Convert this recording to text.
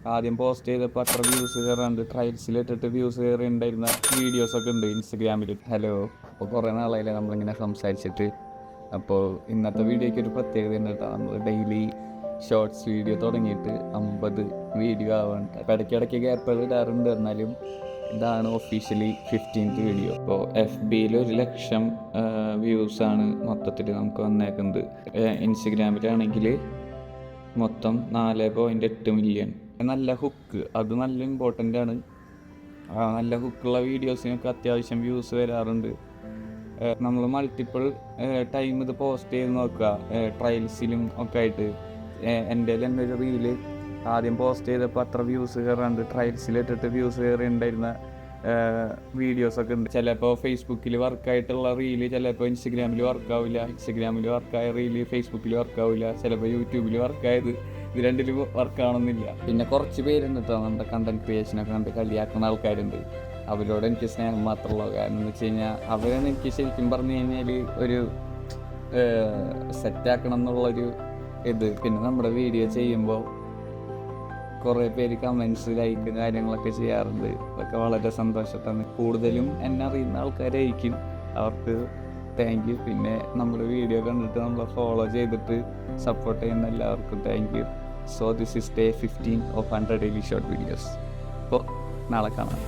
ആദ്യം പോസ്റ്റ് ചെയ്തപ്പോൾ അത്ര വ്യൂസ് കയറാണ്ട് ട്രയൽസിലിട്ടിട്ട് വ്യൂസ് കയറി ഉണ്ടായിരുന്ന വീഡിയോസൊക്കെ ഉണ്ട് ഇൻസ്റ്റഗ്രാമിൽ. ഹലോ, അപ്പോൾ കുറേ നാളായില്ലേ നമ്മളിങ്ങനെ സംസാരിച്ചിട്ട്. അപ്പോൾ ഇന്നത്തെ വീഡിയോയ്ക്ക് ഒരു പ്രത്യേകത ഉണ്ട് കേട്ടോ. നമ്മൾ ഡെയിലി ഷോർട്സ് വീഡിയോ തുടങ്ങിയിട്ട് 50 വീഡിയോ ആവാണ്ട്. അപ്പോൾ ഇടയ്ക്കിടയ്ക്ക് ഗ്യാപ്പുകൾ ഇടാറുണ്ട്, എന്നാലും ഇതാണ് ഒഫീഷ്യലി 15th വീഡിയോ. ഇപ്പോൾ FBയിൽ 1,00,000 വ്യൂസാണ് മൊത്തത്തിൽ നമുക്ക് വന്നേക്കുന്നത്. ഇൻസ്റ്റഗ്രാമിലാണെങ്കിൽ മൊത്തം 4.8 മില്യൺ. നല്ല ഹുക്ക്, അത് നല്ല ഇമ്പോർട്ടൻ്റ് ആണ്. നല്ല ഹുക്കുള്ള വീഡിയോസിനൊക്കെ അത്യാവശ്യം വ്യൂസ് വരാറുണ്ട്. നമ്മൾ മൾട്ടിപ്പിൾ ടൈം ഇത് പോസ്റ്റ് ചെയ്ത് നോക്കുക, ട്രയൽസിലും ഒക്കെ ആയിട്ട്. എൻ്റെ തന്നെ ഒരു റീല് ആദ്യം പോസ്റ്റ് ചെയ്തപ്പോൾ അത്ര വ്യൂസ് കയറാണ്ട് ട്രയൽസിലിട്ടിട്ട് വ്യൂസ് കയറി ഉണ്ടായിരുന്ന വീഡിയോസൊക്കെ ഉണ്ട്. ചിലപ്പോൾ ഫേസ്ബുക്കിൽ വർക്കായിട്ടുള്ള റീല് ചിലപ്പോൾ ഇൻസ്റ്റഗ്രാമിൽ വർക്കാവില്ല, ഇൻസ്റ്റഗ്രാമിൽ വർക്കായ റീല് ഫേസ്ബുക്കിൽ വർക്കാവില്ല, ചിലപ്പോൾ യൂട്യൂബിൽ വർക്കായത് ഇത് രണ്ടിലും വർക്കാവണമെന്നില്ല. പിന്നെ കുറച്ച് പേരുണ്ട് കേട്ടോ, നമ്മുടെ കണ്ടൻറ് ക്രിയേഷനൊക്കെ കണ്ട് കളിയാക്കുന്ന ആൾക്കാരുണ്ട്. അവരോട് എനിക്ക് സ്നേഹം മാത്രമുള്ള കാരണം എന്ന് വെച്ച് കഴിഞ്ഞാൽ അവരാണ് എനിക്ക് ശരിക്കും പറഞ്ഞു കഴിഞ്ഞാൽ ഒരു സെറ്റാക്കണം എന്നുള്ളൊരു ഇത്. പിന്നെ നമ്മുടെ വീഡിയോ ചെയ്യുമ്പോൾ കുറേ പേര് കമൻസ് ലൈക്ക് കാര്യങ്ങളൊക്കെ ചെയ്യാറുണ്ട്. അതൊക്കെ വളരെ സന്തോഷത്താണ്. കൂടുതലും എന്നെ അറിയുന്ന ആൾക്കാരായിരിക്കും, അവർക്ക് താങ്ക് യു. പിന്നെ നമ്മുടെ വീഡിയോ കണ്ടിട്ട് നമ്മളെ ഫോളോ ചെയ്തിട്ട് സപ്പോർട്ട് ചെയ്യുന്ന എല്ലാവർക്കും thank you. So this is day 15 of 100 daily short videos. അപ്പോൾ നാളെ കാണാം.